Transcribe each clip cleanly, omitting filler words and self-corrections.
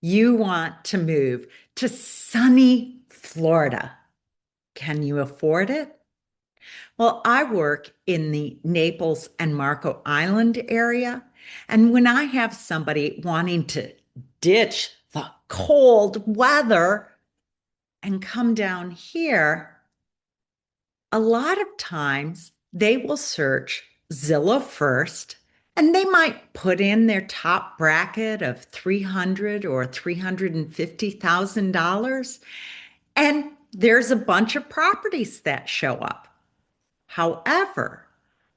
You want to move to sunny Florida. Can you afford it? Well, I work in the Naples and Marco Island area. And when I have somebody wanting to ditch the cold weather and come down here, a lot of times they will search Zillow first and they might put in their top bracket of 300 or $350,000 and there's a bunch of properties that show up. However,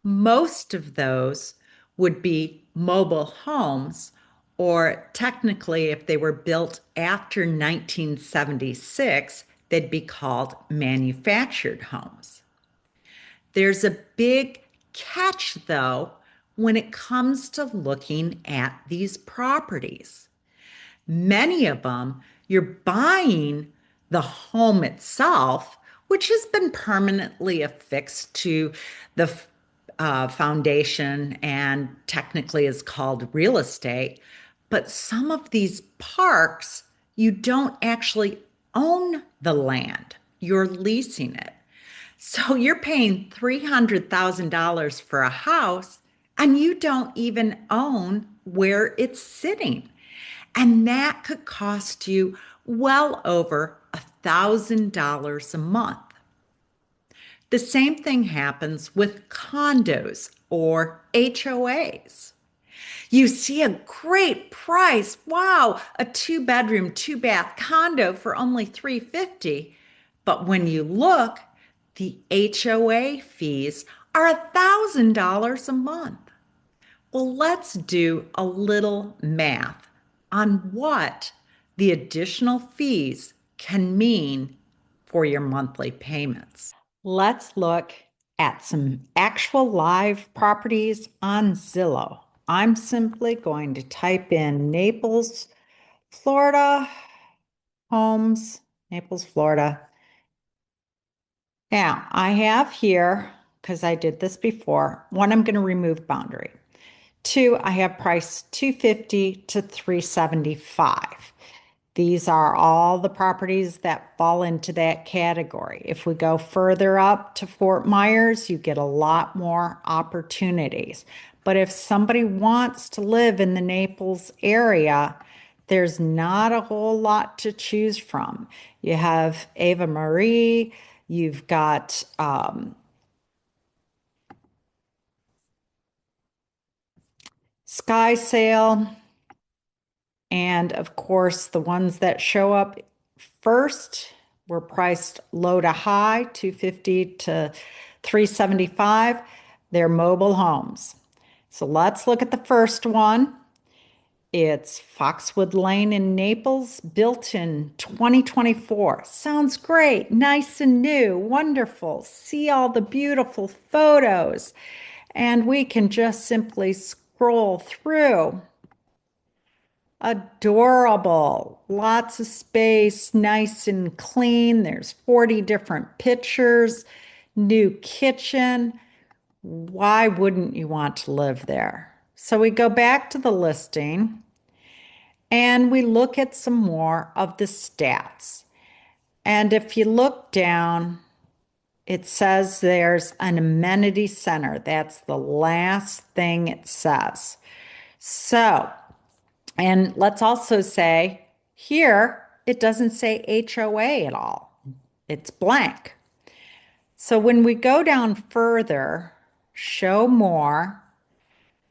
most of those would be mobile homes, or technically, if they were built after 1976, they'd be called manufactured homes. There's a big catch, though, when it comes to looking at these properties. Many of them, you're buying the home itself, which has been permanently affixed to the foundation and technically is called real estate. But some of these parks, you don't actually own the land, you're leasing it. So you're paying $300,000 for a house and you don't even own where it's sitting. And that could cost you well over $1,000 a month. The same thing happens with condos or HOAs. You see a great price. Wow, a 2-bedroom, 2-bath condo for only $350. But when you look, the HOA fees are $1,000 a month. Well, let's do a little math on what the additional fees can mean for your monthly payments. Let's look at some actual live properties on Zillow. I'm simply going to type in Naples, Florida, homes, Naples, Florida. Now, I have here, because I did this before, one, I'm going to remove boundary. Two, I have price 250 to 375. These are all the properties that fall into that category. If we go further up to Fort Myers, you get a lot more opportunities. But if somebody wants to live in the Naples area, there's not a whole lot to choose from. You have Ava Marie, you've got SkySail, and of course, the ones that show up first were priced low to high, 250 to 375. They're mobile homes. So let's look at the first one. It's Foxwood Lane in Naples, built in 2024. Sounds great, nice and new, wonderful. See all the beautiful photos. And we can just simply scroll through. Adorable, lots of space, nice and clean. There's 40 different pictures, new kitchen. Why wouldn't you want to live there? So we go back to the listing and we look at some more of the stats. And if you look down, it says there's an amenity center. That's the last thing it says. So, and let's also say here, it doesn't say HOA at all. It's blank. So when we go down further, show more,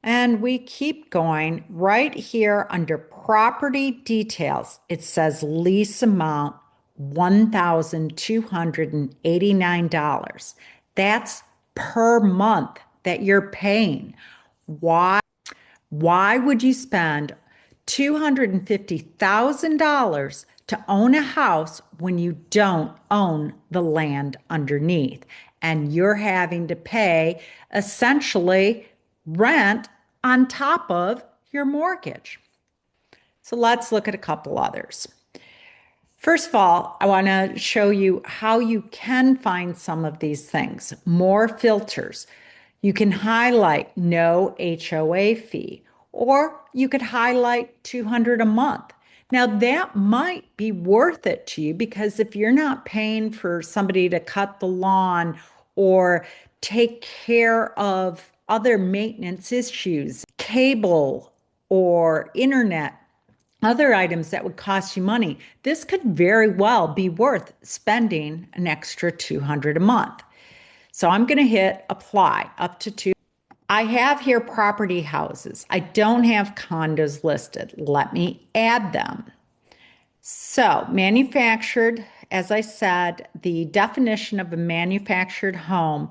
and we keep going right here under property details, it says lease amount $1,289. That's per month that you're paying. Why would you spend $250,000 to own a house when you don't own the land underneath and you're having to pay essentially rent on top of your mortgage? So let's look at a couple others. First of all, I want to show you how you can find some of these things. More filters. You can highlight no HOA fee, or you could highlight $200 a month. Now, that might be worth it to you because if you're not paying for somebody to cut the lawn or take care of other maintenance issues, cable or internet, other items that would cost you money, this could very well be worth spending an extra 200 a month. So I'm going to hit apply up to two. I have here property houses. I don't have condos listed. Let me add them. So, manufactured, as I said, the definition of a manufactured home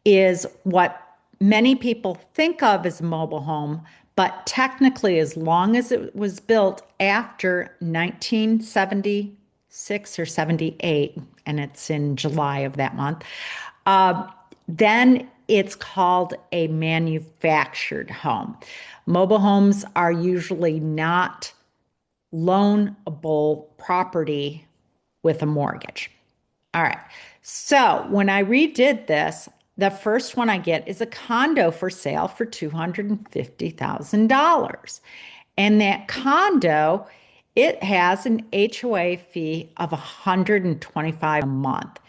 is what many people think of as a mobile home, but technically, as long as it was built after 1976 or 78, and it's in July of that month, uh, then it's called a manufactured home. Mobile homes are usually not loanable property with a mortgage. All right. So when I redid this, the first one I get is a condo for sale for $250,000. And that condo, it has an HOA fee of $125 a month.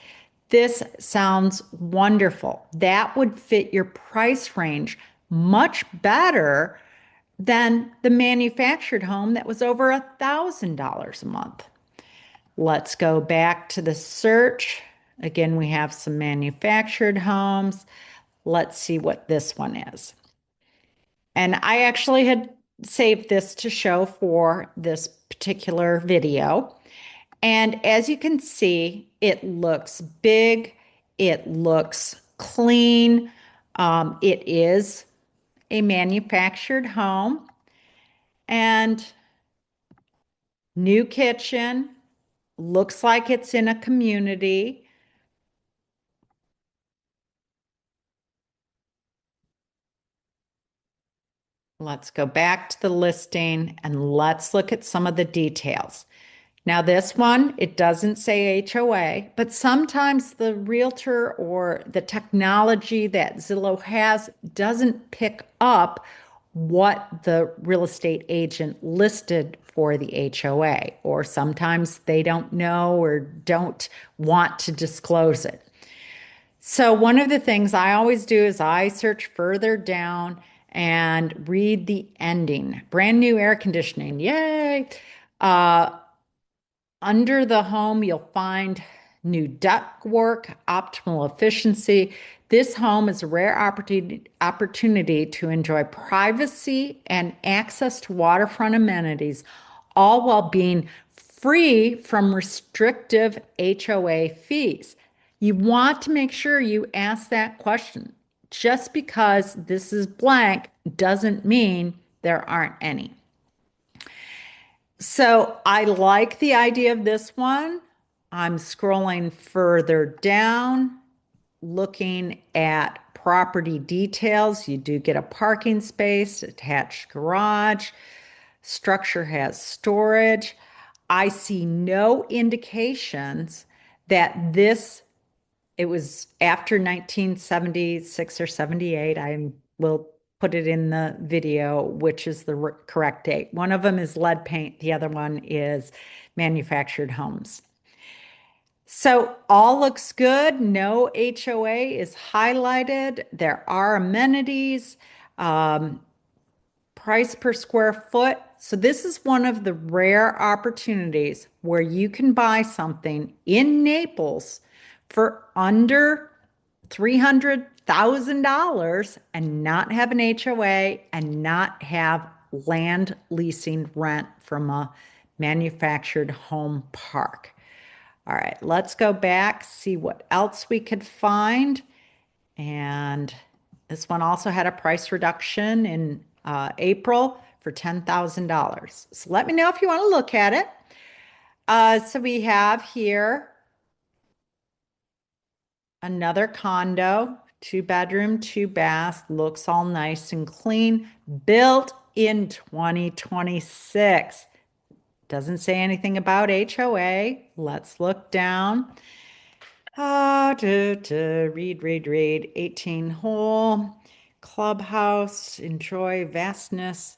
This sounds wonderful. That would fit your price range much better than the manufactured home that was over $1,000 a month. Let's go back to the search. Again, we have some manufactured homes. Let's see what this one is. And I actually had saved this to show for this particular video. And as you can see, it looks big, it looks clean. It is a manufactured home and new kitchen, looks like it's in a community. Let's go back to the listing and let's look at some of the details. Now, this one, it doesn't say HOA, but sometimes the realtor or the technology that Zillow has doesn't pick up what the real estate agent listed for the HOA, or sometimes they don't know or don't want to disclose it. So, one of the things I always do is I search further down and read the ending. Brand new air conditioning, yay! Uh, Under the home, you'll find new ductwork, optimal efficiency. This home is a rare opportunity to enjoy privacy and access to waterfront amenities, all while being free from restrictive HOA fees. You want to make sure you ask that question. Just because this is blank doesn't mean there aren't any. So I like the idea of this one. I'm scrolling further down, looking at property details. You do get a parking space, attached garage, structure has storage. I see no indications that it was after 1976 or 78. I will put it in the video, which is the correct date. One of them is lead paint, the other one is manufactured homes. So all looks good. No HOA is highlighted. There are amenities, price per square foot. So this is one of the rare opportunities where you can buy something in Naples for under $300,000 and not have an HOA and not have land leasing rent from a manufactured home park. All right, let's go back, see what else we could find. And this one also had a price reduction in April for $10,000. So let me know if you want to look at it. So we have here another condo, 2 bedroom, 2 bath, looks all nice and clean, built in 2026. Doesn't say anything about HOA. Let's look down. Read. 18 hole, clubhouse, enjoy vastness.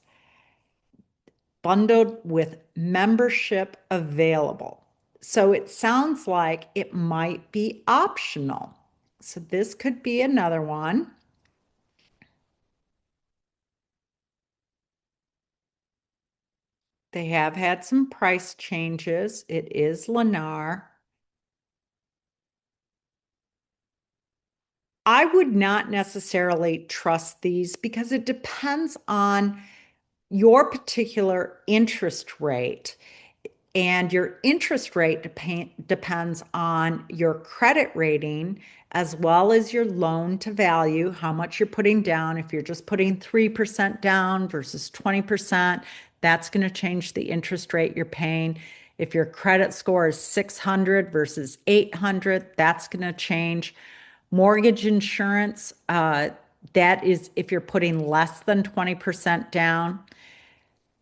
bundled with membership available. So it sounds like it might be optional. So this could be another one. They have had some price changes. It is Lennar. I would not necessarily trust these because it depends on your particular interest rate. And your interest rate depends on your credit rating as well as your loan to value, how much you're putting down. If you're just putting 3% down versus 20%, that's going to change the interest rate you're paying. If your credit score is 600 versus 800, that's going to change. Mortgage insurance, that is if you're putting less than 20% down.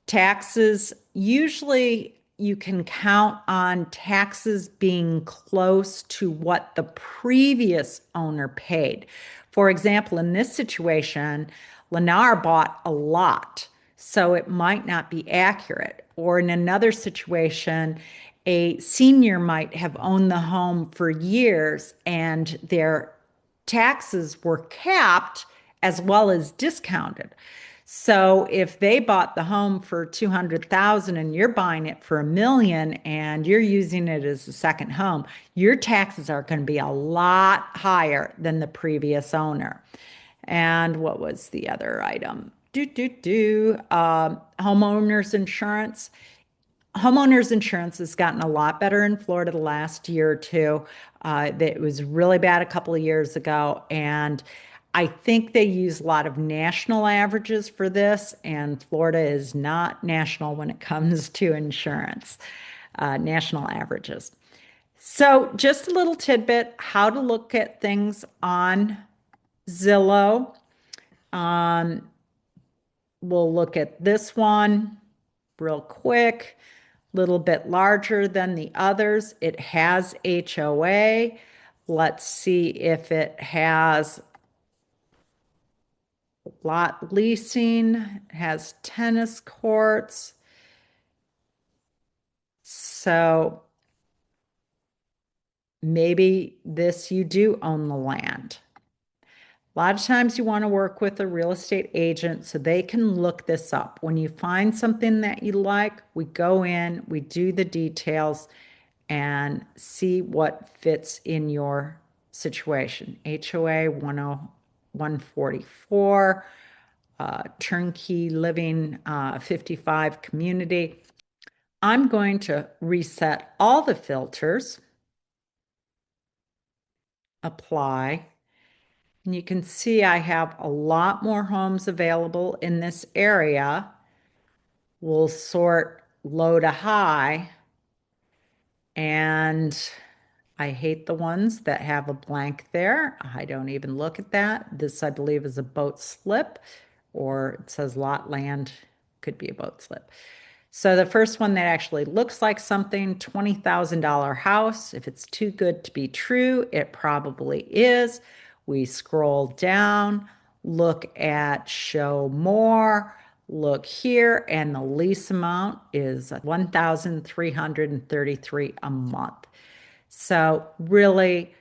Taxes, usually you can count on taxes being close to what the previous owner paid. For example, in this situation, Lennar bought a lot, so it might not be accurate. Or in another situation, a senior might have owned the home for years and their taxes were capped as well as discounted. So if they bought the home for 200,000 and you're buying it for 1 million and you're using it as a second home, your taxes are going to be a lot higher than the previous owner. And what was the other item? Homeowners insurance. Homeowners insurance has gotten a lot better in Florida the last year or two. It was really bad a couple of years ago, and I think they use a lot of national averages for this, and Florida is not national when it comes to insurance, national averages. So, just a little tidbit how to look at things on Zillow. Um, we'll look at this one real quick, little bit larger than the others. It has HOA. Let's see if it has lot leasing, has tennis courts. So maybe this you do own the land. A lot of times you want to work with a real estate agent so they can look this up. When you find something that you like, we go in, we do the details and see what fits in your situation. HOA 144, turnkey living 55 community. I'm going to reset all the filters, apply, and you can see I have a lot more homes available in this area. We'll sort low to high, and I hate the ones that have a blank there. I don't even look at that. This, I believe, is a boat slip, or it says lot land, could be a boat slip. So the first one that actually looks like something, $20,000 house. If it's too good to be true, it probably is. We scroll down, look at show more, look here, and the lease amount is $1,333 a month. So really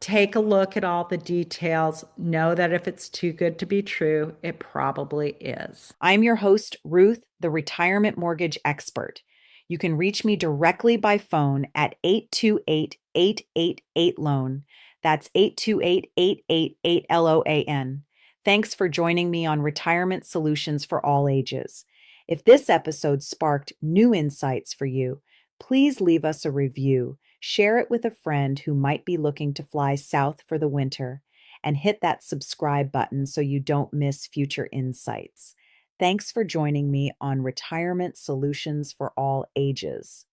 take a look at all the details. Know that if it's too good to be true, it probably is. I'm your host, Ruth, the retirement mortgage expert. You can reach me directly by phone at 828-888-LOAN. That's 828-888-LOAN. Thanks for joining me on Retirement Solutions for All Ages. If this episode sparked new insights for you, please leave us a review, share it with a friend who might be looking to fly south for the winter, and hit that subscribe button so you don't miss future insights. Thanks for joining me on Retirement Solutions for All Ages.